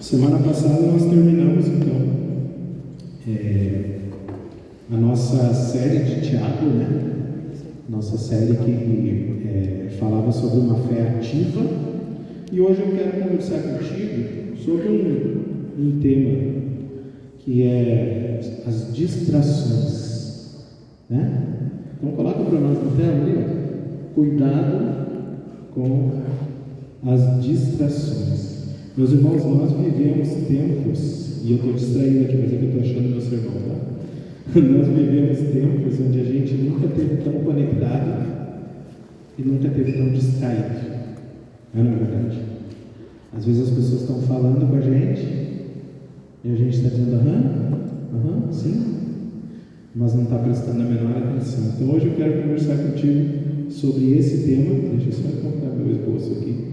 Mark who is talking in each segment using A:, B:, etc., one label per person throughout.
A: Semana passada nós terminamos então a nossa série de Tiago, né? Nossa série que falava sobre uma fé ativa, e hoje eu quero conversar contigo sobre um tema que é as distrações, né? Então coloca para nós na tela ali, ó. Cuidado com as distrações. Meus irmãos, nós vivemos tempos, e eu estou distraído aqui, mas é que eu estou achando meu sermão, tá? Nós vivemos tempos onde a gente nunca esteve tão conectado e nunca esteve tão distraído. Não é verdade? Às vezes as pessoas estão falando com a gente e a gente está dizendo aham, sim, mas não está prestando a menor atenção. Então hoje eu quero conversar contigo sobre esse tema. Deixa eu só encontrar meu esboço aqui.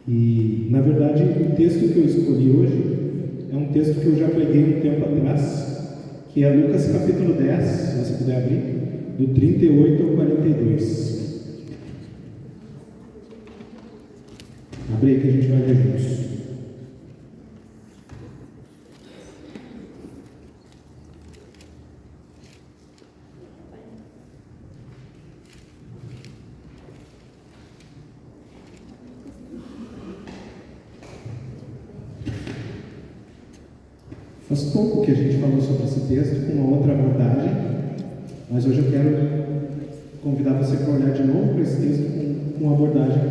A: E, na verdade, o texto que eu escolhi hoje é um texto que eu já preguei um tempo atrás, que é Lucas capítulo 10, se você puder abrir, do 38 ao 42. Abre aí que a gente vai ler juntos. Faz pouco que a gente falou sobre esse texto com uma outra abordagem, mas hoje eu quero convidar você para olhar de novo para esse texto com uma abordagem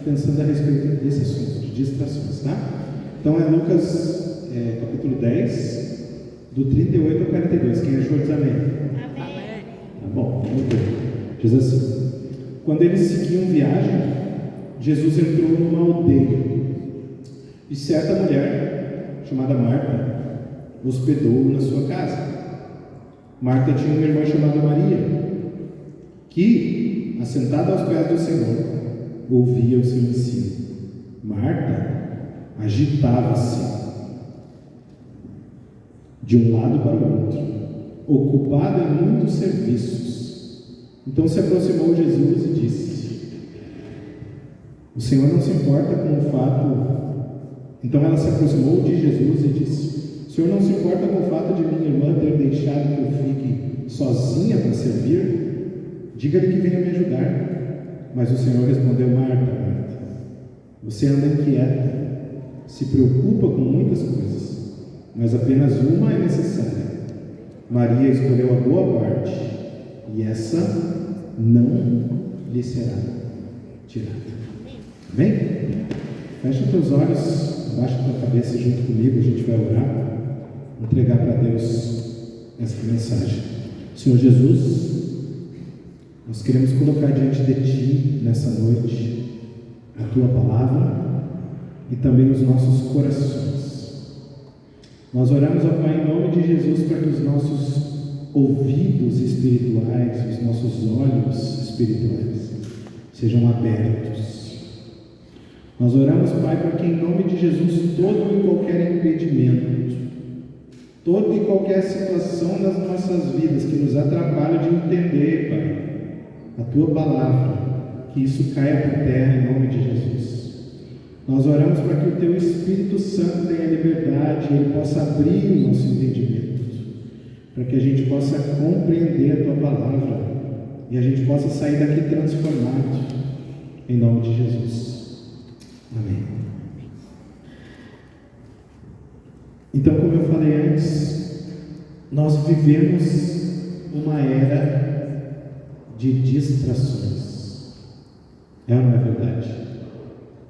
A: pensando a respeito desse assunto, de distrações, tá? Então é Lucas capítulo 10, do 38 ao 42. Quem achou diz amém?
B: Amém.
A: Tá bom, vamos ver. Diz assim: quando eles seguiam viagem, Jesus entrou numa aldeia, e certa mulher, chamada Marta, hospedou-o na sua casa. Marta tinha uma irmã chamada Maria, que, assentada aos pés do Senhor, ouvia o seu ensino. Marta agitava-se de um lado para o outro, ocupada em muitos serviços. Então se aproximou Jesus e disse: o Senhor não se importa com o fato. Então ela se aproximou de Jesus e disse: o Senhor não se importa com o fato de minha irmã ter deixado que eu fique sozinha para servir? Diga-lhe que venha me ajudar. Mas o Senhor respondeu: Marta, você anda inquieta, se preocupa com muitas coisas, mas apenas uma é necessária. Maria escolheu a boa parte, e essa não lhe será tirada. Amém? Fecha os teus olhos, abaixa a tua cabeça junto comigo, a gente vai orar. Entregar para Deus essa mensagem. Senhor Jesus, nós queremos colocar diante de Ti nessa noite a Tua palavra e também os nossos corações. Nós oramos, ó Pai, em nome de Jesus, para que os nossos ouvidos espirituais, os nossos olhos espirituais sejam abertos. Nós oramos, Pai, para que em nome de Jesus todo e qualquer impedimento, toda e qualquer situação das nossas vidas que nos atrapalha de entender, Pai, a Tua palavra, que isso caia por terra em nome de Jesus. Nós oramos para que o Teu Espírito Santo tenha liberdade e Ele possa abrir o nosso entendimento, para que a gente possa compreender a Tua palavra e a gente possa sair daqui transformado em nome de Jesus. Amém. Então, como eu falei antes, nós vivemos uma era de distrações. É ou não é verdade?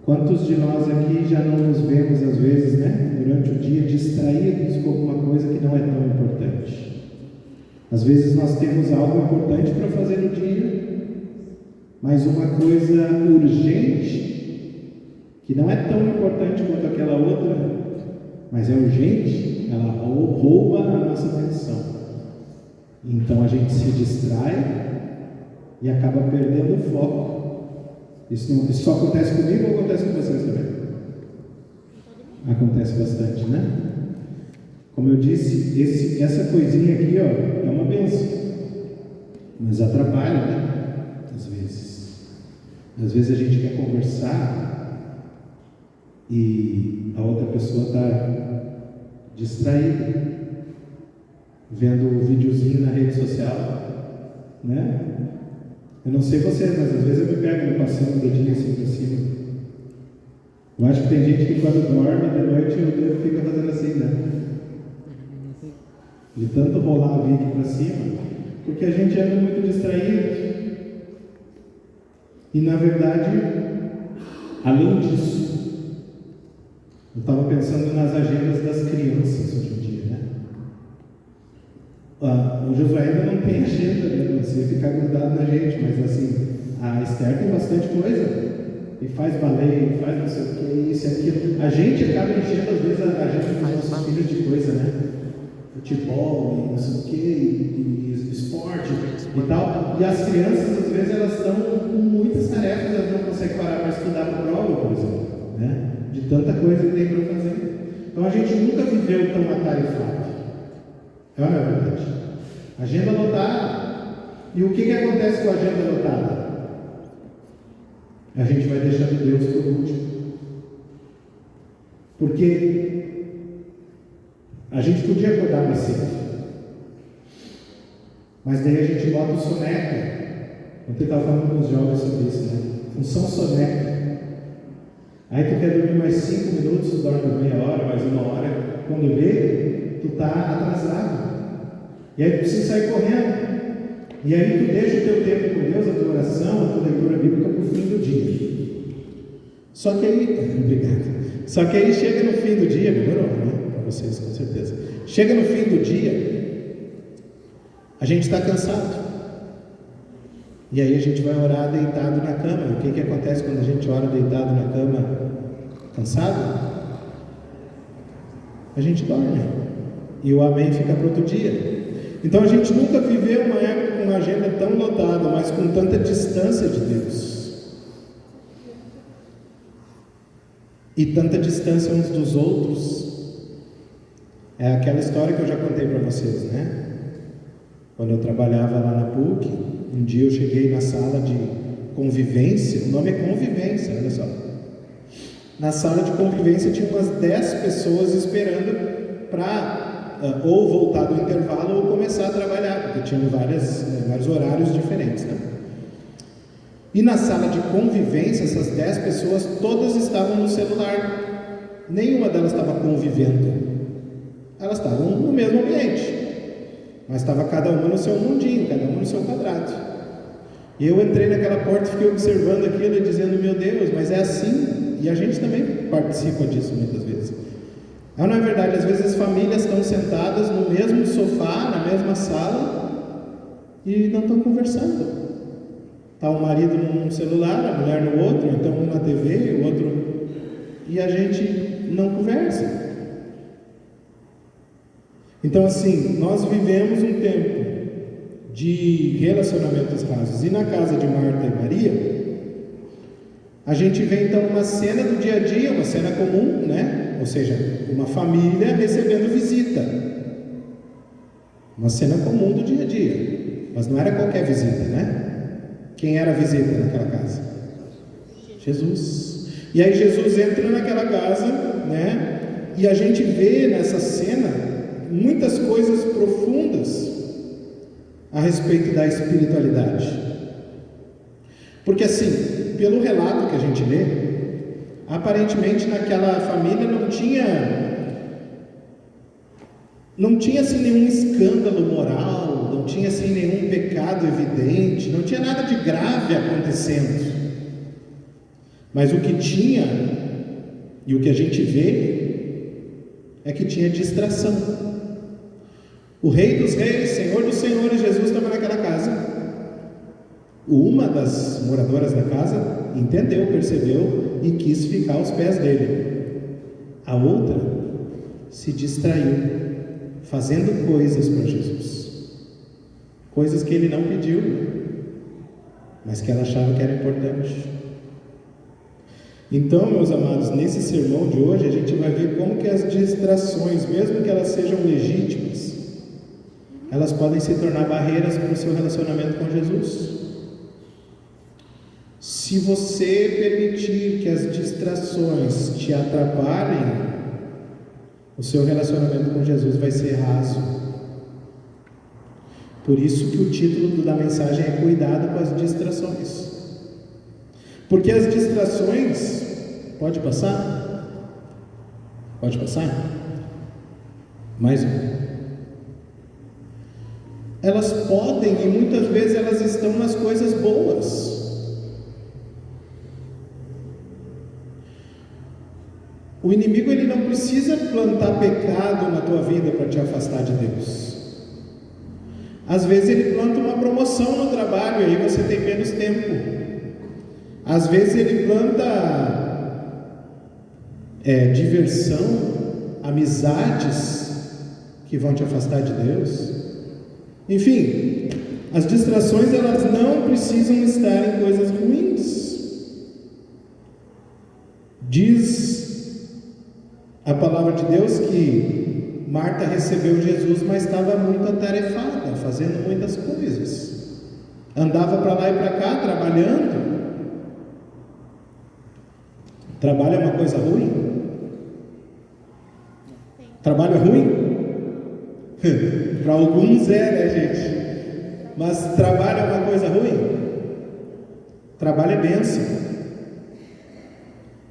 A: Quantos de nós aqui já não nos vemos, às vezes, né, durante o dia, distraídos com alguma coisa que não é tão importante? Às vezes nós temos algo importante para fazer no dia, mas uma coisa urgente, que não é tão importante quanto aquela outra, mas é urgente, ela rouba a nossa atenção. Então a gente se distrai e acaba perdendo o foco. Isso só acontece comigo ou acontece com vocês também? Acontece bastante, né? Como eu disse, essa coisinha aqui, ó, é uma bênção, mas atrapalha, né? Às vezes a gente quer conversar e a outra pessoa está distraída, vendo o videozinho na rede social, né? Eu não sei você, mas às vezes eu me pego passando o dedinho assim para cima. Eu acho que tem gente que quando dorme de noite o dedo fica fazendo assim, né? De tanto rolar o vídeo para cima, porque a gente anda muito distraído. E na verdade, além disso, eu estava pensando nas agendas das crianças hoje em dia, né? O Josué ainda não tem agenda, né? Você ficar grudado na gente, mas assim, a Esther tem bastante coisa. E faz balé, faz não sei o que, isso e aquilo. A gente acaba enchendo às vezes a agenda dos nossos filhos de coisa, né? Futebol, e não sei o que, e esporte e tal. E as crianças, às vezes, elas estão com muitas tarefas, elas não conseguem parar para estudar para a prova, por exemplo, né? De tanta coisa que tem para fazer. Então a gente nunca viveu tão atarefado. É ou não é verdade? Agenda lotada. E o que acontece com a agenda lotada? A gente vai deixando Deus por último. Porque a gente podia acordar mais cedo, mas daí a gente bota o soneca. Ontem eu estava falando com os jovens sobre isso, né? Função soneca. Aí tu quer dormir mais 5 minutos, tu dorme meia hora, mais 1 hora. Quando vê, tu está atrasado. E aí tu precisa sair correndo. E aí tu deixa o teu tempo com Deus, a tua oração, a tua leitura bíblica para o fim do dia. Só que aí, obrigado. Só que aí chega no fim do dia, melhorou, né? Para vocês, com certeza. Chega no fim do dia, a gente está cansado. E aí a gente vai orar deitado na cama. O que acontece quando a gente ora deitado na cama, cansado? A gente dorme. E o amém fica para outro dia. Então a gente nunca viveu uma época com uma agenda tão lotada, mas com tanta distância de Deus. E tanta distância uns dos outros. É aquela história que eu já contei para vocês, né? Quando eu trabalhava lá na PUC, um dia eu cheguei na sala de convivência, o nome é convivência, olha só. Na sala de convivência tinha umas 10 pessoas esperando para ou voltar do intervalo ou começar a trabalhar, porque tinham vários horários diferentes, né? E na sala de convivência, essas 10 pessoas, todas estavam no celular. Nenhuma delas estava convivendo. Elas estavam no mesmo ambiente, mas estava cada uma no seu mundinho, cada uma no seu quadrado. E eu entrei naquela porta e fiquei observando aquilo e dizendo, meu Deus, mas é assim. E a gente também participa disso muitas vezes. Não é verdade? Às vezes as famílias estão sentadas no mesmo sofá, na mesma sala, e não estão conversando. Está o marido num celular, a mulher no outro, então um na TV, o outro... E a gente não conversa. Então assim, nós vivemos um tempo de relacionamentos rasos. E na casa de Marta e Maria, a gente vê então uma cena do dia a dia, uma cena comum, né? Ou seja, uma família recebendo visita. Uma cena comum do dia a dia. Mas não era qualquer visita, né? Quem era a visita naquela casa? Jesus. E aí Jesus entra naquela casa, né? E a gente vê nessa cena muitas coisas profundas a respeito da espiritualidade. Porque assim, pelo relato que a gente lê, aparentemente naquela família não tinha assim nenhum escândalo moral, não tinha assim nenhum pecado evidente, não tinha nada de grave acontecendo. Mas o que tinha, e o que a gente vê, é que tinha distração. O Rei dos Reis, Senhor dos Senhores, Jesus estava naquela casa. Uma das moradoras da casa entendeu, percebeu e quis ficar aos pés dele. A outra se distraiu, fazendo coisas para Jesus, coisas que ele não pediu, mas que ela achava que era importante. Então, meus amados, nesse sermão de hoje a gente vai ver como que as distrações, mesmo que elas sejam legítimas, elas podem se tornar barreiras para o seu relacionamento com Jesus. Se você permitir que as distrações te atrapalhem, o seu relacionamento com Jesus vai ser raso. Por isso que o título da mensagem é Cuidado com as distrações. Porque as distrações... Pode passar? Pode passar? Mais um. Elas podem, e muitas vezes elas estão nas coisas boas. O inimigo, ele não precisa plantar pecado na tua vida para te afastar de Deus. Às vezes ele planta uma promoção no trabalho, e aí você tem menos tempo. Às vezes ele planta diversão, amizades que vão te afastar de Deus. Enfim, as distrações, elas não precisam estar em coisas ruins. Diz a palavra de Deus que Marta recebeu Jesus, mas estava muito atarefada, fazendo muitas coisas. Andava para lá e para cá, trabalhando. Trabalho é uma coisa ruim? Trabalho é ruim? Para alguns né, gente? Mas trabalho é uma coisa ruim? Trabalho é bênção.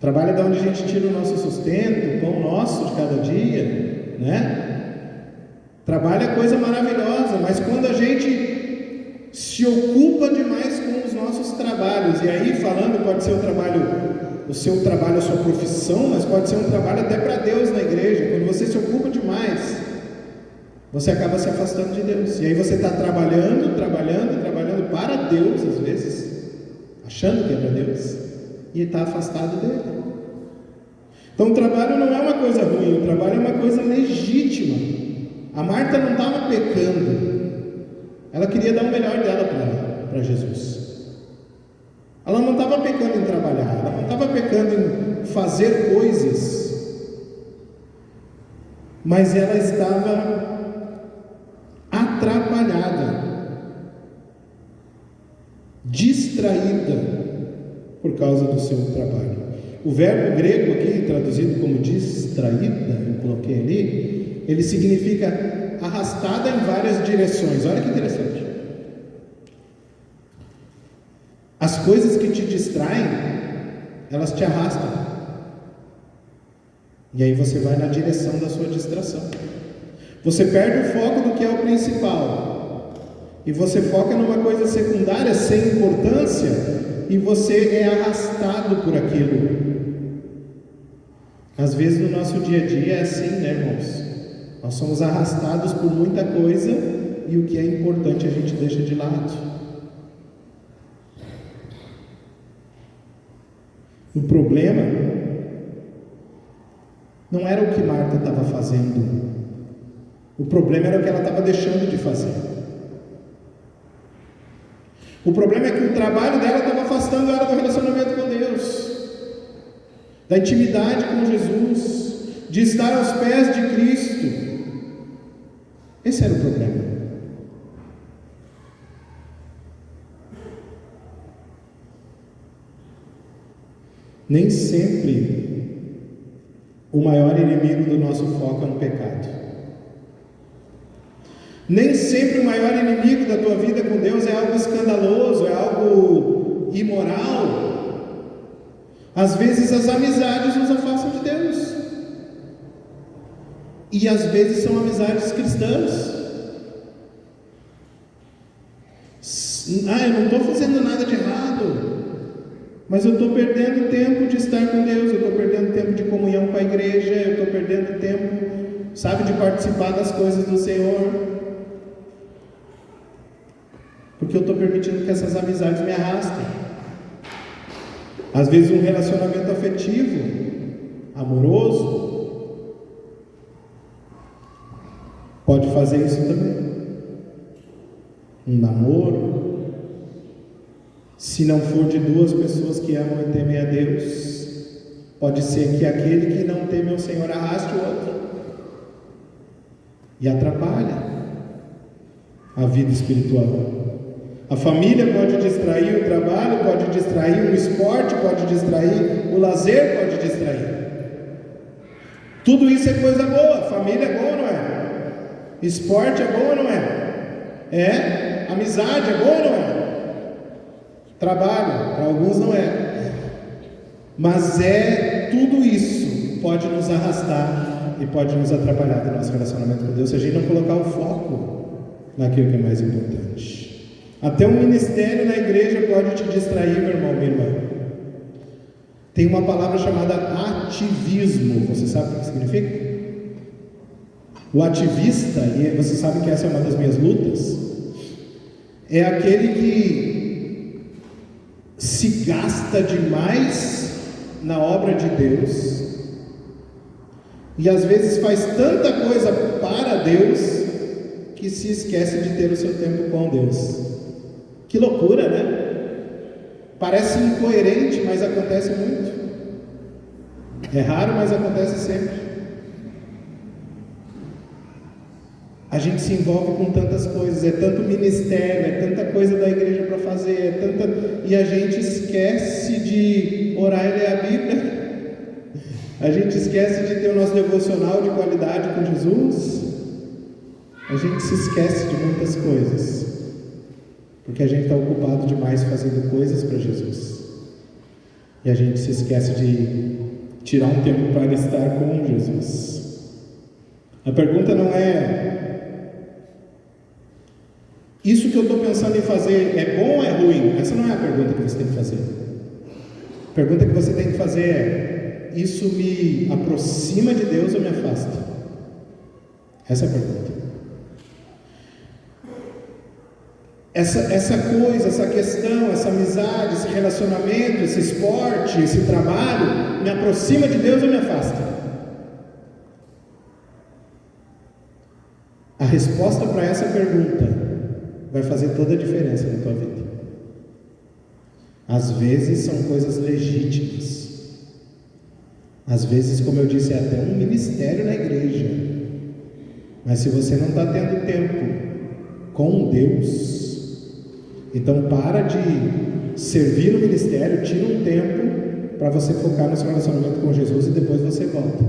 A: Trabalho é de onde a gente tira o nosso sustento, o pão nosso de cada dia, né? Trabalho é coisa maravilhosa, mas quando a gente se ocupa demais com os nossos trabalhos, e aí falando, pode ser o seu trabalho, a sua profissão, mas pode ser um trabalho até para Deus na igreja. Quando você se ocupa demais, você acaba se afastando de Deus, e aí você está trabalhando para Deus, às vezes, achando que é para Deus, e está afastado dele. Então o trabalho não é uma coisa ruim, o trabalho é uma coisa legítima. A Marta não estava pecando, ela queria dar o melhor dela para Jesus. Ela não estava pecando em trabalhar, ela não estava pecando em fazer coisas, mas ela estava atrapalhada, distraída por causa do seu trabalho. O verbo grego aqui, traduzido como distraída, eu coloquei ali, ele significa arrastada em várias direções. Olha que interessante. As coisas que te distraem, elas te arrastam. E aí você vai na direção da sua distração. Você perde o foco do que é o principal. E você foca numa coisa secundária, sem importância, e você é arrastado por aquilo. Às vezes no nosso dia a dia é assim, né, irmãos? Nós somos arrastados por muita coisa, e o que é importante a gente deixa de lado. O problema não era o que Marta estava fazendo, o problema era o que ela estava deixando de fazer. O problema é que o trabalho dela estava afastando ela do relacionamento com Deus, da intimidade com Jesus, de estar aos pés de Cristo. Esse era o problema. Nem sempre o maior inimigo do nosso foco é um pecado. Nem sempre o maior inimigo da tua vida com Deus é algo escandaloso, é algo imoral. Às vezes as amizades nos afastam de Deus. E às vezes são amizades cristãs. Eu não estou fazendo nada de errado, mas eu estou perdendo tempo de estar com Deus, eu estou perdendo tempo de comunhão com a igreja, eu estou perdendo tempo, de participar das coisas do Senhor, porque eu estou permitindo que essas amizades me arrastem. Às vezes um relacionamento afetivo, amoroso, pode fazer isso também. Um namoro, se não for de duas pessoas que amam e temem a Deus, pode ser que aquele que não teme ao Senhor arraste o outro e atrapalha a vida espiritual. A família pode distrair, o trabalho pode distrair, o esporte pode distrair, o lazer pode distrair. Tudo isso é coisa boa. Família é boa ou não é? Esporte é bom ou não é? Amizade é boa ou não é? Trabalho, para alguns não é. Mas tudo isso pode nos arrastar e pode nos atrapalhar do nosso relacionamento com Deus se a gente não colocar o foco naquilo que é mais importante. Até um ministério na igreja pode te distrair, meu irmão, minha irmã. Tem uma palavra chamada ativismo. Você sabe o que significa? O ativista, e você sabe que essa é uma das minhas lutas, é aquele que se gasta demais na obra de Deus e às vezes faz tanta coisa para Deus que se esquece de ter o seu tempo com Deus. Que loucura, né? Parece incoerente, mas acontece muito. É raro, mas acontece sempre. A gente se envolve com tantas coisas, é tanto ministério, é tanta coisa da igreja para fazer, e a gente esquece de orar e ler a Bíblia. A gente esquece de ter o nosso devocional de qualidade com Jesus. A gente se esquece de muitas coisas, porque a gente está ocupado demais fazendo coisas para Jesus, e a gente se esquece de tirar um tempo para estar com Jesus. A pergunta não é: isso que eu estou pensando em fazer é bom ou é ruim? Essa não é a pergunta que você tem que fazer. A pergunta que você tem que fazer é: isso me aproxima de Deus ou me afasta? Essa é a pergunta. Essa coisa, essa questão, essa amizade, esse relacionamento, esse esporte, esse trabalho, me aproxima de Deus ou me afasta? A resposta para essa pergunta vai fazer toda a diferença na tua vida. Às vezes são coisas legítimas. Às vezes, como eu disse, é até um ministério na igreja. Mas se você não está tendo tempo com Deus, então para de servir no ministério, tira um tempo para você focar no seu relacionamento com Jesus e depois você volta.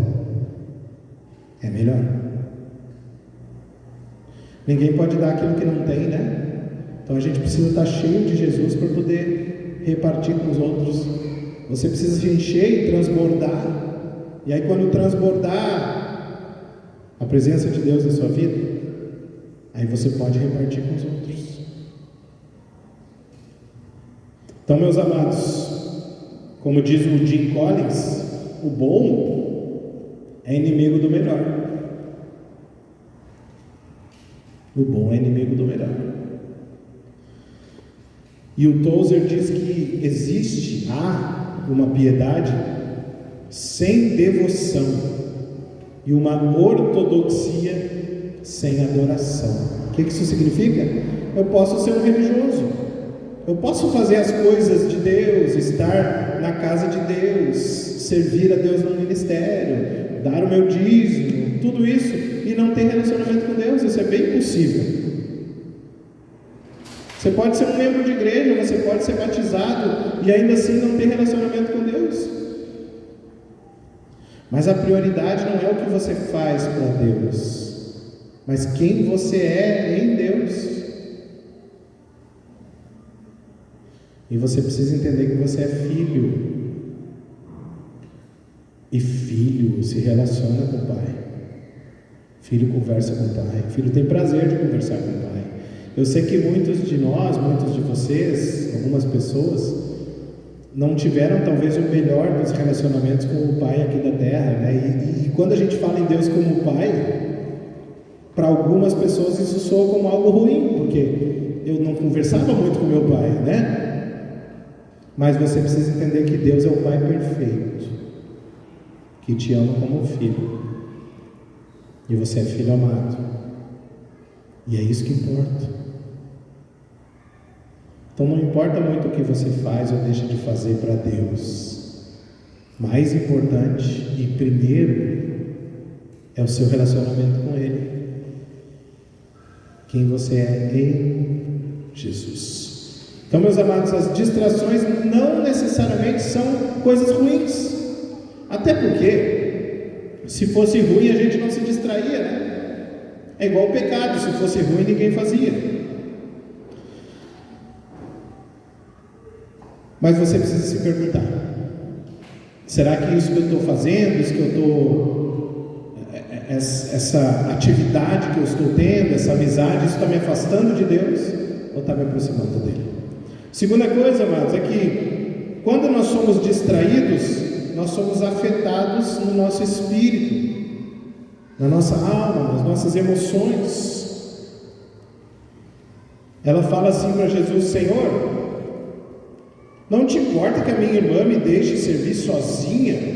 A: É melhor. Ninguém pode dar aquilo que não tem, né? Então a gente precisa estar cheio de Jesus para poder repartir com os outros. Você precisa se encher e transbordar. E aí quando transbordar a presença de Deus na sua vida, aí você pode repartir com os outros. Então, meus amados, como diz o Jim Collins, o bom é inimigo do melhor. O bom é inimigo do melhor. E o Tozer diz que há uma piedade sem devoção e uma ortodoxia sem adoração. O que isso significa? Eu posso ser um religioso, eu posso fazer as coisas de Deus, estar na casa de Deus, servir a Deus no ministério, dar o meu dízimo, tudo isso, e não ter relacionamento com Deus. Isso é bem possível. Você pode ser um membro de igreja, você pode ser batizado e ainda assim não ter relacionamento com Deus. Mas a prioridade não é o que você faz para Deus, mas quem você é em Deus. E você precisa entender que você é filho. E filho se relaciona com o pai. Filho conversa com o pai. Filho tem prazer de conversar com o pai. Eu sei que muitos de nós, muitos de vocês, algumas pessoas, não tiveram talvez o melhor dos relacionamentos com o pai aqui da terra, né? E quando a gente fala em Deus como pai, para algumas pessoas isso soa como algo ruim, porque eu não conversava muito com meu pai, né? Mas você precisa entender que Deus é o pai perfeito, que te ama como filho, e você é filho amado, e é isso que importa. Então não importa muito o que você faz ou deixa de fazer para Deus, mais importante e primeiro é o seu relacionamento com Ele, quem você é em Jesus. Então, meus amados, as distrações não necessariamente são coisas ruins. Até porque, se fosse ruim, a gente não se distraía, né? É igual o pecado, se fosse ruim, ninguém fazia. Mas você precisa se perguntar: será que isso que eu estou fazendo, isso que eu estou, essa atividade que eu estou tendo, essa amizade, isso está me afastando de Deus ou está me aproximando dele? Segunda coisa, amados, é que quando nós somos distraídos, nós somos afetados no nosso espírito, na nossa alma, nas nossas emoções. Ela fala assim para Jesus: Senhor, não te importa que a minha irmã me deixe servir sozinha?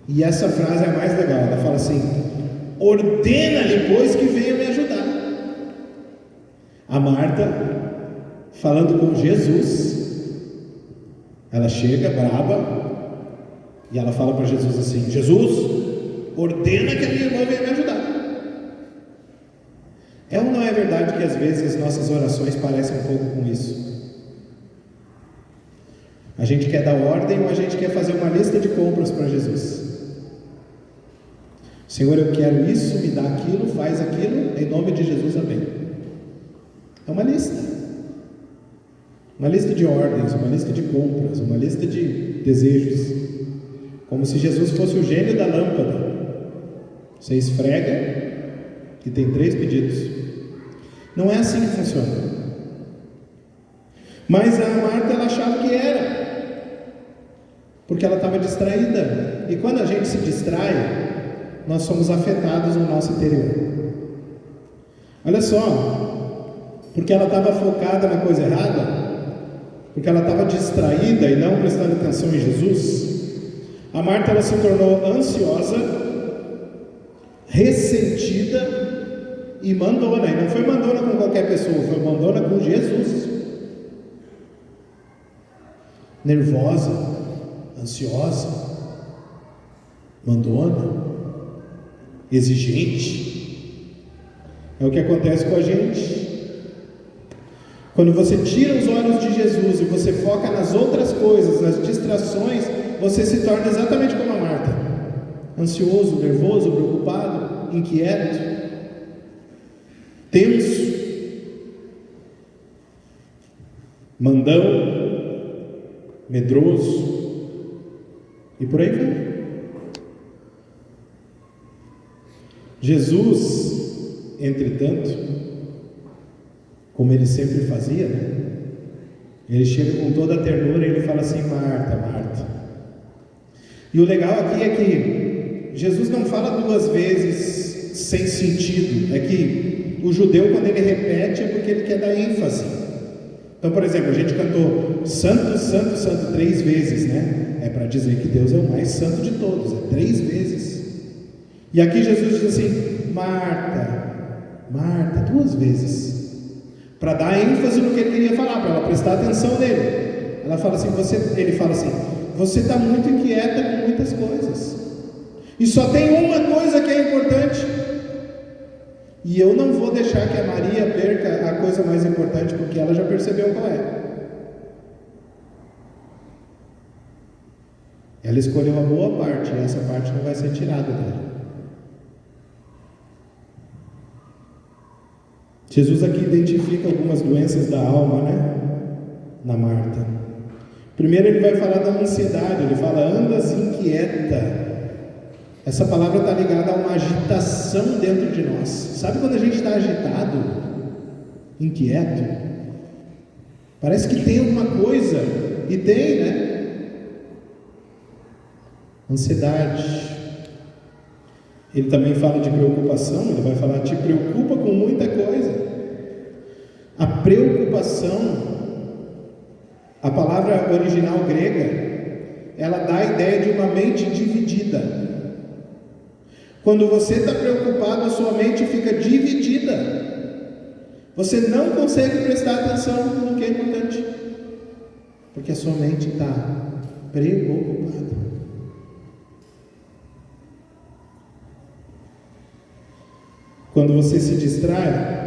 A: E essa frase é a mais legal. Ela fala assim: ordena-lhe, pois, que venha me ajudar. A Marta, falando com Jesus, ela chega braba e ela fala para Jesus assim: Jesus, ordena que a minha irmã venha me ajudar. É ou não é verdade que às vezes as nossas orações parecem um pouco com isso? A gente quer dar ordem ou a gente quer fazer uma lista de compras para Jesus? Senhor, eu quero isso, me dá aquilo, faz aquilo, em nome de Jesus, amém. É uma lista de ordens, uma lista de compras, uma lista de desejos, como se Jesus fosse o gênio da lâmpada. Você esfrega e tem 3 pedidos. Não é assim que funciona. Mas a Marta, ela achava que era, porque ela estava distraída. E quando a gente se distrai, nós somos afetados no nosso interior. Olha só, porque ela estava focada na coisa errada, porque ela estava distraída e não prestando atenção em Jesus, a Marta, ela se tornou ansiosa, ressentida e mandona. E não foi mandona com qualquer pessoa, foi mandona com Jesus. Nervosa, ansiosa, mandona, exigente. É o que acontece com a gente. Quando você tira os olhos de Jesus e você foca nas outras coisas, nas distrações, você se torna exatamente como a Marta: ansioso, nervoso, preocupado, inquieto, tenso, mandão, medroso, e por aí vai. Jesus, entretanto, como ele sempre fazia, né? Ele chega com toda a ternura e ele fala assim: Marta, Marta. E o legal aqui é que Jesus não fala 2 vezes sem sentido. É que o judeu, quando ele repete, é porque ele quer dar ênfase. Então, por exemplo, a gente cantou Santo, Santo, Santo 3 vezes, né? É para dizer que Deus é o mais santo de todos, é 3 vezes. E aqui Jesus diz assim: Marta, Marta, 2 vezes, para dar ênfase no que ele queria falar, para ela prestar atenção nele. Ela fala assim: ele fala assim, você está muito inquieta com muitas coisas, e só tem uma coisa que é importante, e eu não vou deixar que a Maria perca a coisa mais importante, porque ela já percebeu qual é. Ela escolheu a boa parte, e essa parte não vai ser tirada dela. Jesus aqui identifica algumas doenças da alma, né? Na Marta. Primeiro ele vai falar da ansiedade. Ele fala: andas inquieta. Essa palavra está ligada a uma agitação dentro de nós. Sabe quando a gente está agitado, inquieto? Parece que tem alguma coisa, e tem, né? Ansiedade. Ele também fala de preocupação. Ele vai falar: te preocupa com muita coisa. A preocupação, a palavra original grega, ela dá a ideia de uma mente dividida. Quando você está preocupado, a sua mente fica dividida. Você não consegue prestar atenção no que é importante, porque a sua mente está preocupada. Quando você se distrai,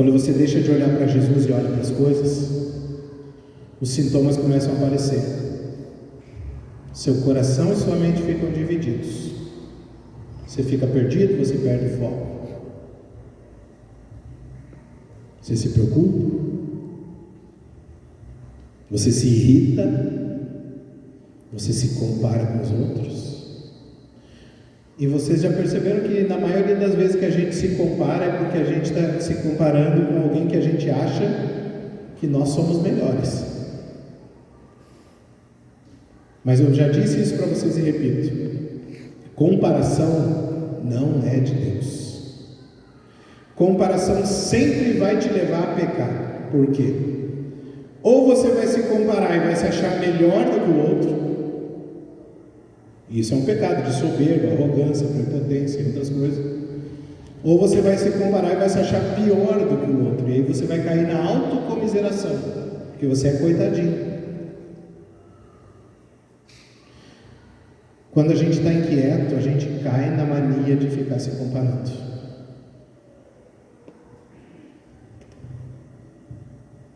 A: quando você deixa de olhar para Jesus e olha para as coisas, os sintomas começam a aparecer. Seu coração e sua mente ficam divididos. Você fica perdido, você perde o foco. Você se preocupa, você se irrita, você se compara com os outros. E vocês já perceberam que na maioria das vezes que a gente se compara é porque a gente está se comparando com alguém que a gente acha que nós somos melhores. Mas eu já disse isso para vocês e repito: comparação não é de Deus. Comparação sempre vai te levar a pecar. Por quê? Ou você vai se comparar e vai se achar melhor do que o outro. Isso é um pecado de soberba, arrogância, prepotência e outras coisas. Ou você vai se comparar e vai se achar pior do que o outro. E aí você vai cair na autocomiseração, porque você é coitadinho. Quando a gente está inquieto, a gente cai na mania de ficar se comparando.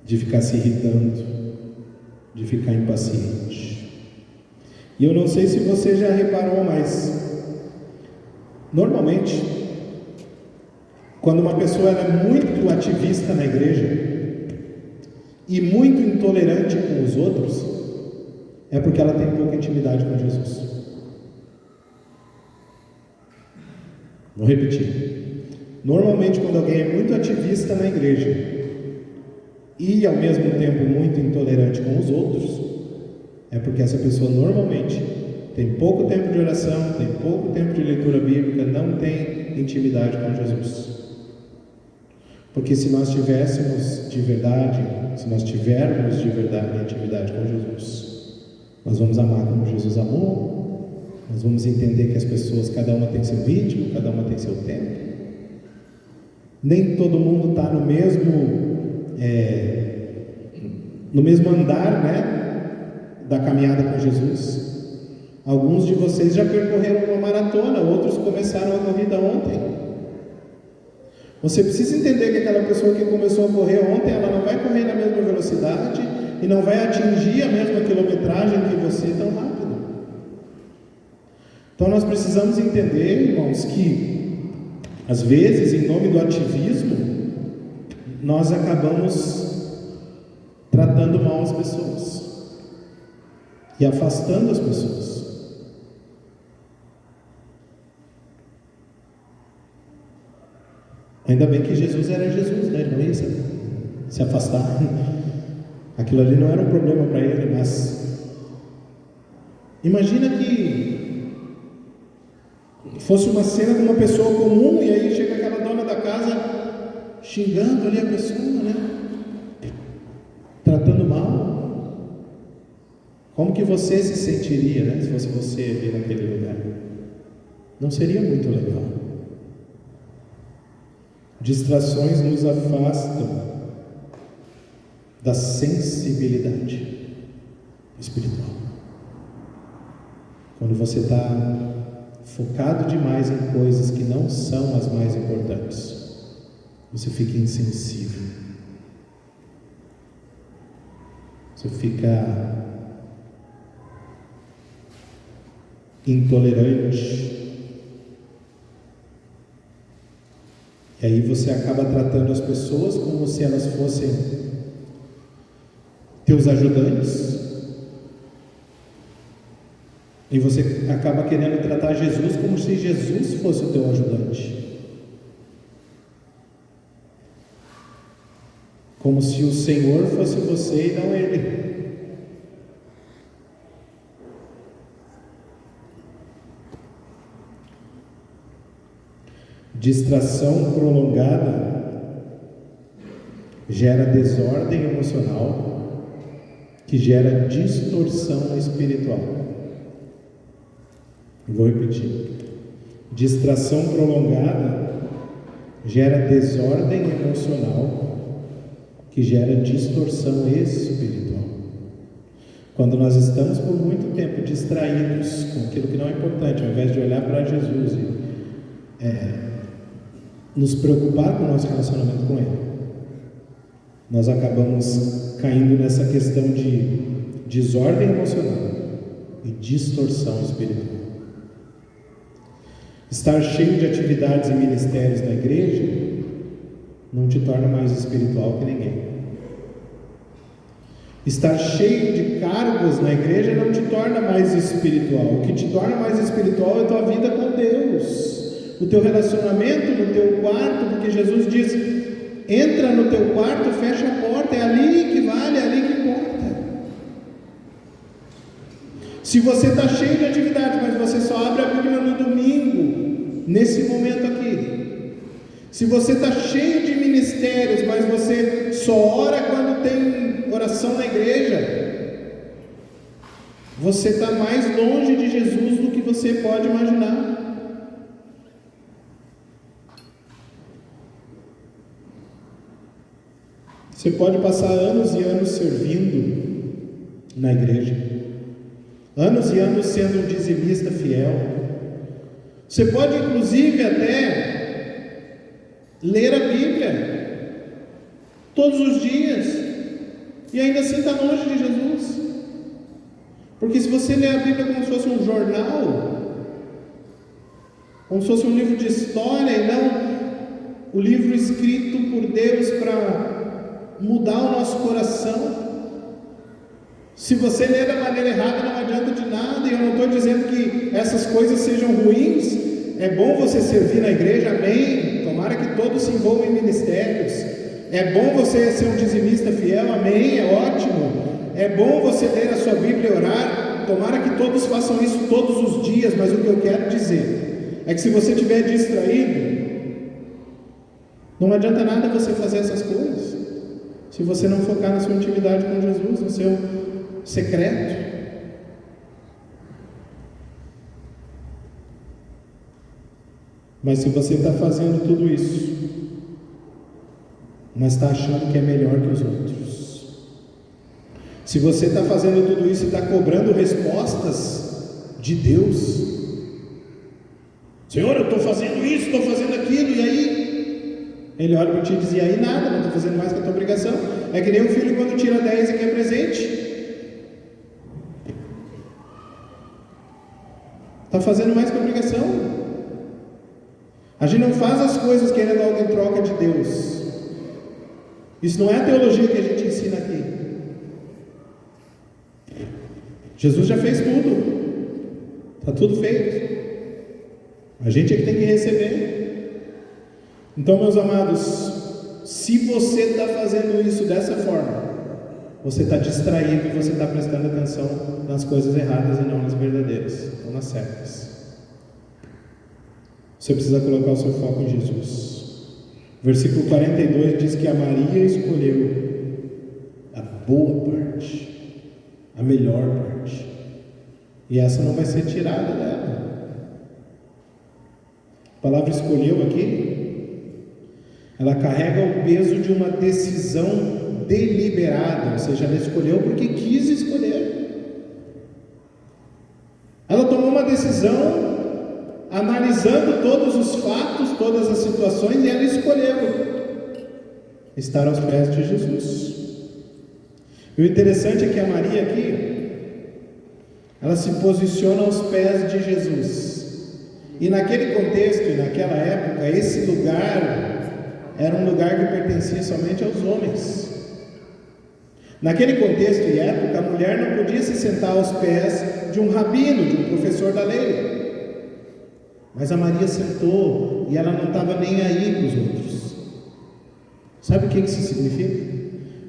A: De ficar se irritando, de ficar impaciente. E eu não sei se você já reparou, mas normalmente, quando uma pessoa é muito ativista na igreja e muito intolerante com os outros, é porque ela tem pouca intimidade com Jesus. Vou repetir. Normalmente, quando alguém é muito ativista na igreja e ao mesmo tempo muito intolerante com os outros, é porque essa pessoa normalmente tem pouco tempo de oração, tem pouco tempo de leitura bíblica, não tem intimidade com Jesus. Porque se nós tivéssemos de verdade, se nós tivermos de verdade intimidade com Jesus, nós vamos amar como Jesus amou, nós vamos entender que as pessoas, cada uma tem seu ritmo, cada uma tem seu tempo. Nem todo mundo está no mesmo andar, né, da caminhada com Jesus. Alguns de vocês já percorreram uma maratona, outros começaram a corrida ontem. Você precisa entender que aquela pessoa que começou a correr ontem, ela não vai correr na mesma velocidade e não vai atingir a mesma quilometragem que você tão rápido. Então nós precisamos entender, irmãos, que às vezes, em nome do ativismo, nós acabamos tratando mal as pessoas e afastando as pessoas. Ainda bem que Jesus era Jesus, né? Ele não ia se afastar. Aquilo ali não era um problema para ele, mas imagina que fosse uma cena de uma pessoa comum e aí chega aquela dona da casa xingando ali a pessoa, né? Tratando mal. Como que você se sentiria, né, se fosse você ali naquele lugar? Não seria muito legal. Distrações nos afastam da sensibilidade espiritual. Quando você está focado demais em coisas que não são as mais importantes, você fica insensível. Você fica intolerante. E aí você acaba tratando as pessoas como se elas fossem teus ajudantes. E você acaba querendo tratar Jesus como se Jesus fosse o teu ajudante. Como se o Senhor fosse você e não Ele. Distração prolongada gera desordem emocional, que gera distorção espiritual. Vou repetir. Distração prolongada gera desordem emocional, que gera distorção espiritual. Quando nós estamos por muito tempo distraídos com aquilo que não é importante, ao invés de olhar para Jesus e nos preocupar com o nosso relacionamento com Ele, nós acabamos caindo nessa questão de desordem emocional e distorção espiritual. Estar cheio de atividades e ministérios na igreja não te torna mais espiritual que ninguém. Estar cheio de cargos na igreja não te torna mais espiritual. O que te torna mais espiritual é a tua vida com Deus, o teu relacionamento no teu quarto, porque Jesus diz: entra no teu quarto, fecha a porta, é ali que vale, é ali que importa. Se você está cheio de atividades, mas você só abre a Bíblia no domingo, nesse momento aqui. Se você está cheio de ministérios, mas você só ora quando tem oração na igreja, você está mais longe de Jesus do que você pode imaginar. Você pode passar anos e anos servindo na igreja, anos e anos sendo um dizimista fiel. Você pode inclusive até ler a Bíblia todos os dias e ainda assim está longe de Jesus. Porque se você ler a Bíblia como se fosse um jornal, como se fosse um livro de história e não o livro escrito por Deus para mudar o nosso coração, se você ler da maneira errada não adianta de nada. E eu não estou dizendo que essas coisas sejam ruins. É bom você servir na igreja, amém. Tomara que todos se envolvam em ministérios. É bom você ser um dizimista fiel, amém, é ótimo. É bom você ler a sua Bíblia e orar, tomara que todos façam isso todos os dias. Mas o que eu quero dizer é que se você estiver distraído, não adianta nada você fazer essas coisas, se você não focar na sua intimidade com Jesus, no seu secreto. Mas se você está fazendo tudo isso, mas está achando que é melhor que os outros, se você está fazendo tudo isso e está cobrando respostas de Deus, Senhor, eu estou fazendo isso, estou fazendo aquilo, e aí Ele olha para ti e diz: e aí nada, não estou fazendo mais que a tua obrigação. É que nem um filho quando tira 10 e quer presente. Está fazendo mais que a obrigação. A gente não faz as coisas querendo algo em troca de Deus. Isso não é a teologia que a gente ensina aqui. Jesus já fez tudo. Está tudo feito. A gente é que tem que receber. Então, meus amados, se você está fazendo isso dessa forma, você está distraído e você está prestando atenção nas coisas erradas e não nas verdadeiras, ou nas certas. Você precisa colocar o seu foco em Jesus. Versículo 42 diz que a Maria escolheu a boa parte, a melhor parte, e essa não vai ser tirada dela. A palavra escolheu aqui, ela carrega o peso de uma decisão deliberada, ou seja, ela escolheu porque quis escolher. Ela tomou uma decisão analisando todos os fatos, todas as situações, e ela escolheu estar aos pés de Jesus. E o interessante é que a Maria aqui, ela se posiciona aos pés de Jesus. E naquele contexto e naquela época, esse lugar era um lugar que pertencia somente aos homens. Naquele contexto e época, a mulher não podia se sentar aos pés de um rabino, de um professor da lei. Mas a Maria sentou e ela não estava nem aí para os outros. Sabe o que isso significa?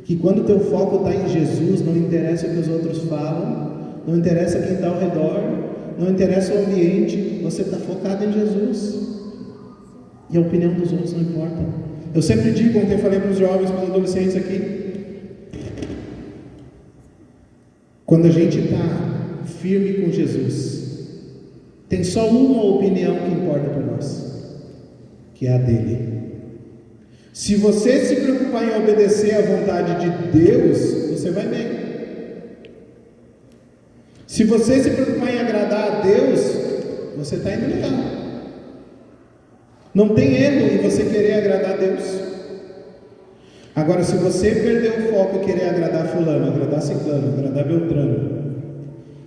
A: Que quando o teu foco está em Jesus, não interessa o que os outros falam, não interessa quem está ao redor, não interessa o ambiente, você está focado em Jesus. E a opinião dos outros não importa. Eu sempre digo, ontem eu falei para os jovens, para os adolescentes aqui, quando a gente está firme com Jesus, tem só uma opinião que importa para nós, que é a dele. Se você se preocupar em obedecer à vontade de Deus, você vai bem. Se você se preocupar em agradar a Deus, você está indo legal. Não tem erro em você querer agradar a Deus. Agora, se você perder o foco e querer agradar fulano, agradar ciclano, agradar beltrano,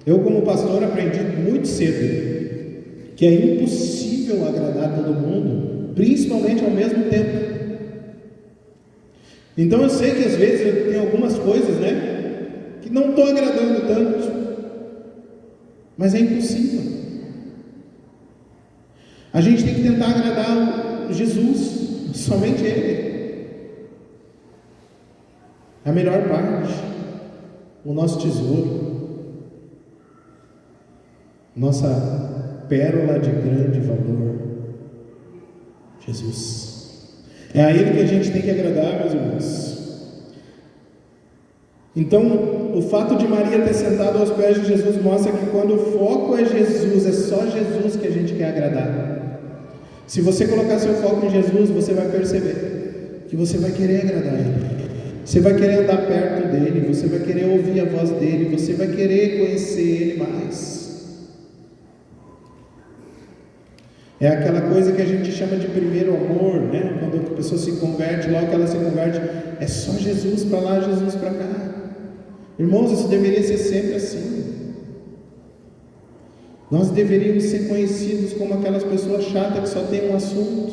A: eu como pastor aprendi muito cedo que é impossível agradar todo mundo, principalmente ao mesmo tempo. Então eu sei que às vezes eu tenho algumas coisas, que não estou agradando tanto, mas é impossível. A gente tem que tentar agradar Jesus, somente Ele. A melhor parte, o nosso tesouro, nossa pérola de grande valor, Jesus. É a Ele que a gente tem que agradar, meus irmãos. Então, o fato de Maria ter sentado aos pés de Jesus mostra que quando o foco é Jesus, é só Jesus que a gente quer agradar. Se você colocar seu foco em Jesus, você vai perceber que você vai querer agradar Ele. Você vai querer andar perto dEle, você vai querer ouvir a voz dEle, você vai querer conhecer Ele mais. É aquela coisa que a gente chama de primeiro amor, Quando a pessoa se converte, logo que ela se converte, é só Jesus para lá, Jesus para cá. Irmãos, isso deveria ser sempre assim. Nós deveríamos ser conhecidos como aquelas pessoas chatas que só tem um assunto.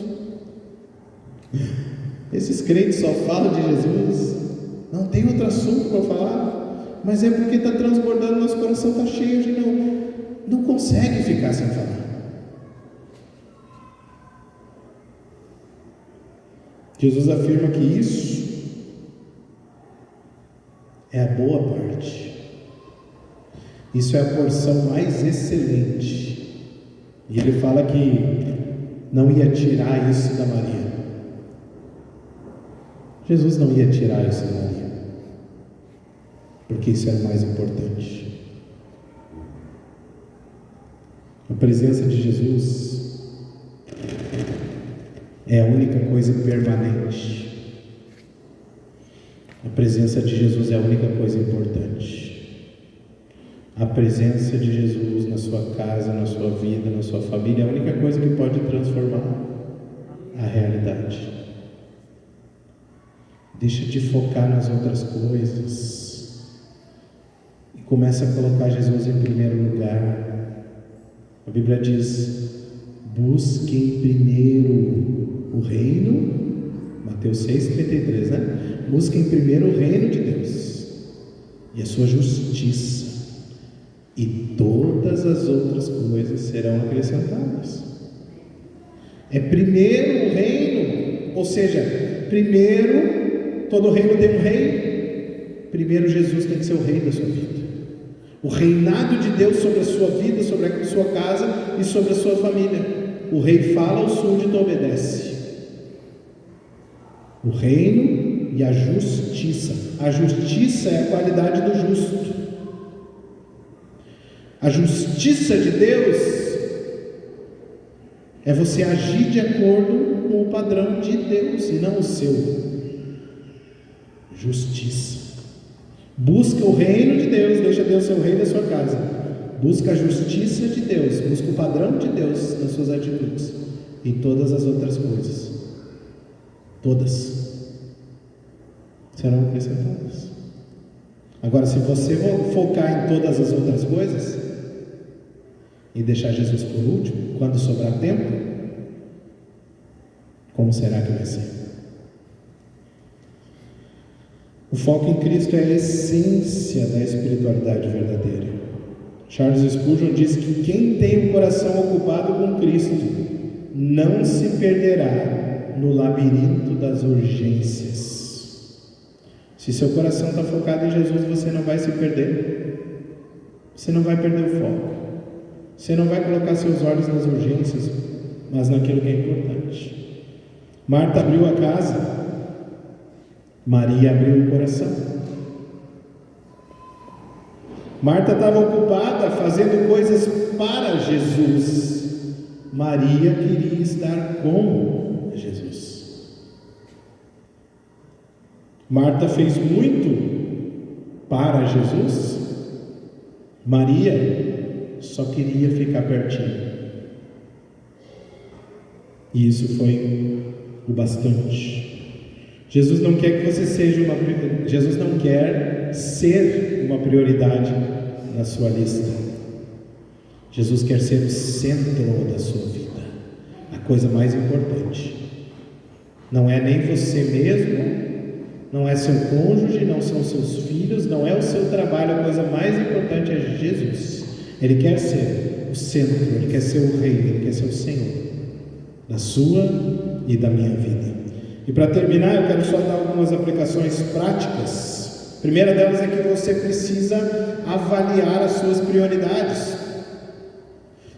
A: Esses crentes só falam de Jesus, não tem outro assunto para falar, mas é porque está transbordando, nosso coração está cheio de não consegue ficar sem falar. Jesus afirma que isso é a boa parte, isso é a porção mais excelente, e ele fala que não ia tirar isso da Maria. Jesus não ia tirar isso da Maria, porque isso é o mais importante. A presença de Jesus é a única coisa permanente. A presença de Jesus é a única coisa importante. A presença de Jesus na sua casa, na sua vida, na sua família é a única coisa que pode transformar a realidade. Deixa de focar nas outras coisas e começa a colocar Jesus em primeiro lugar. A Bíblia diz: busquem primeiro o reino, Mateus 6,33, busquem primeiro o reino de Deus e a sua justiça, e todas as outras coisas serão acrescentadas. É primeiro o reino, ou seja, primeiro, todo reino tem um rei, primeiro Jesus tem que ser o rei da sua vida. O reinado de Deus sobre a sua vida, sobre a sua casa e sobre a sua família. O rei fala, o súdito obedece. O reino e a justiça. A justiça é a qualidade do justo. A justiça de Deus é você agir de acordo com o padrão de Deus e não o seu. Justiça. Busca o reino de Deus, deixa Deus ser o rei da sua casa. Busca a justiça de Deus, busca o padrão de Deus nas suas atitudes. E todas as outras coisas, todas, serão acrescentadas. Agora, se você focar em todas as outras coisas e deixar Jesus por último, quando sobrar tempo, como será que vai ser? O foco em Cristo é a essência da espiritualidade verdadeira. Charles Spurgeon diz que quem tem o coração ocupado com Cristo não se perderá no labirinto das urgências. Se seu coração está focado em Jesus, você não vai se perder. Você não vai perder o foco. Você não vai colocar seus olhos nas urgências, mas naquilo que é importante. Marta abriu a casa, Maria abriu o coração. Marta estava ocupada fazendo coisas para Jesus. Maria queria estar com Jesus. Marta fez muito para Jesus. Maria só queria ficar pertinho. E isso foi o bastante. Jesus não quer que você seja Jesus não quer ser uma prioridade na sua lista. Jesus quer ser o centro da sua vida, a coisa mais importante. Não é nem você mesmo, não é seu cônjuge, não são seus filhos, não é o seu trabalho. A coisa mais importante é Jesus. Ele quer ser o centro, Ele quer ser o Rei, Ele quer ser o Senhor da sua e da minha vida. E para terminar, eu quero só dar algumas aplicações práticas. A primeira delas é que você precisa avaliar as suas prioridades.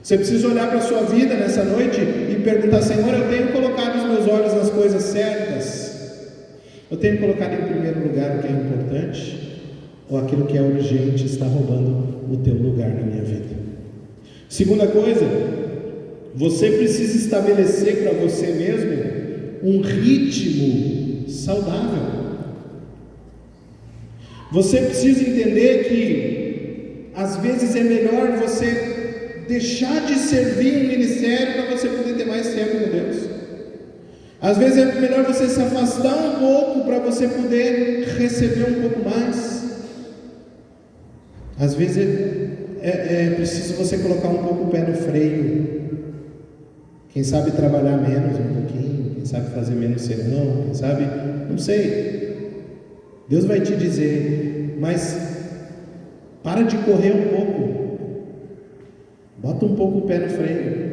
A: Você precisa olhar para a sua vida nessa noite e perguntar: Senhor, eu tenho colocado os meus olhos nas coisas certas? Eu tenho colocado em primeiro lugar o que é importante? Ou aquilo que é urgente está roubando o teu lugar na minha vida? Segunda coisa, você precisa estabelecer para você mesmo um ritmo saudável. Você precisa entender que às vezes é melhor você deixar de servir um ministério para você poder ter mais tempo com Deus. Às vezes é melhor você se afastar um pouco para você poder receber um pouco mais. Às vezes é preciso você colocar um pouco o pé no freio. Quem sabe trabalhar menos um pouquinho, quem sabe fazer menos sermão, quem sabe, não sei. Deus vai te dizer, mas para de correr um pouco. Bota um pouco o pé no freio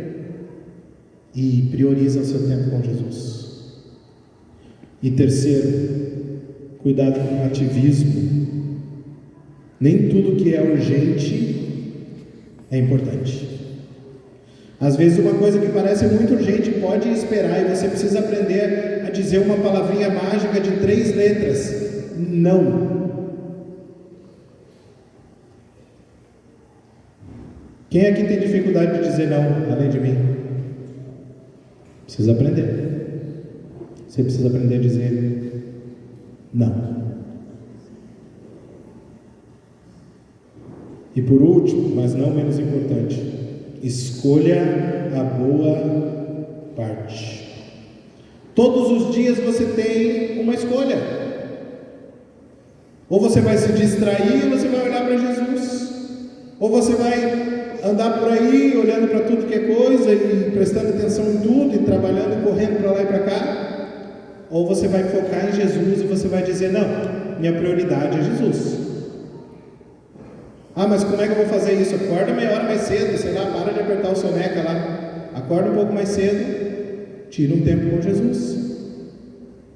A: e prioriza o seu tempo com Jesus. E terceiro, cuidado com o ativismo. Nem tudo que é urgente é importante. Às vezes uma coisa que parece muito urgente pode esperar, e você precisa aprender a dizer uma palavrinha mágica de 3 letras: não. Quem aqui tem dificuldade de dizer não, além de mim? Precisa aprender. Você precisa aprender a dizer não. E por último, mas não menos importante, escolha a boa parte. Todos os dias você tem uma escolha. Ou você vai se distrair, ou você vai olhar para Jesus. Ou você vai andar por aí olhando para tudo que é coisa e prestando atenção em tudo e trabalhando, correndo para lá e para cá. Ou você vai focar em Jesus e você vai dizer: não, minha prioridade é Jesus. Ah, mas como é que eu vou fazer isso? Acorda meia hora mais cedo, sei lá, para de apertar o soneca lá. Acorda um pouco mais cedo, tira um tempo com Jesus.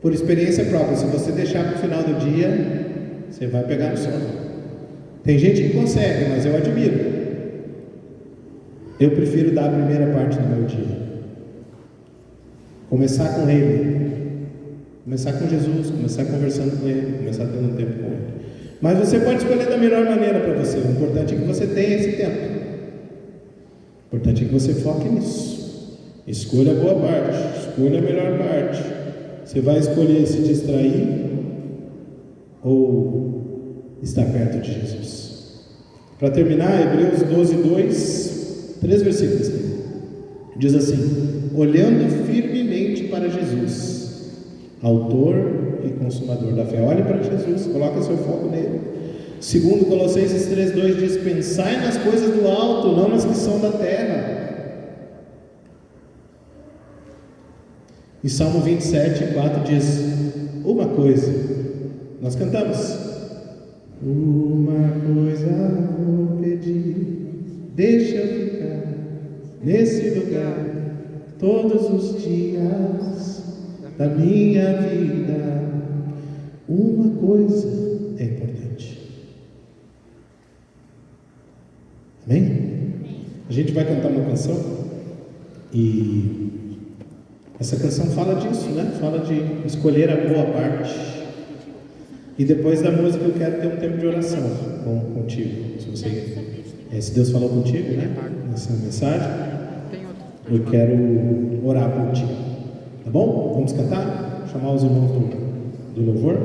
A: Por experiência própria, se você deixar para o final do dia, você vai pegar no sono. Tem gente que consegue, mas eu admiro. Eu prefiro dar a primeira parte do meu dia. Começar com Ele. Começar com Jesus, começar conversando com Ele, começar tendo um tempo com Ele. Mas você pode escolher da melhor maneira para você. O importante é que você tenha esse tempo. O importante é que você foque nisso. Escolha a boa parte, escolha a melhor parte. Você vai escolher se distrair ou estar perto de Jesus. Para terminar, Hebreus 12:2, 3 versículos. Diz assim: olhando firmemente para Jesus, Autor e Consumador da fé. Olhe para Jesus, coloque seu foco nele. Segundo Colossenses 3:2 diz: pensai nas coisas do alto, não nas que são da terra. E Salmo 27:4 diz: uma coisa, nós cantamos: uma coisa vou pedir, deixa eu ficar nesse lugar todos os dias da minha vida. Uma coisa é importante. Amém? A gente vai cantar uma canção e essa canção fala disso, né? Fala de escolher a boa parte. E depois da música eu quero ter um tempo de oração contigo. Se Deus falou contigo, né? Nessa mensagem, eu quero orar por ti. Tá bom? Vamos cantar? Chamar os irmãos do louvor.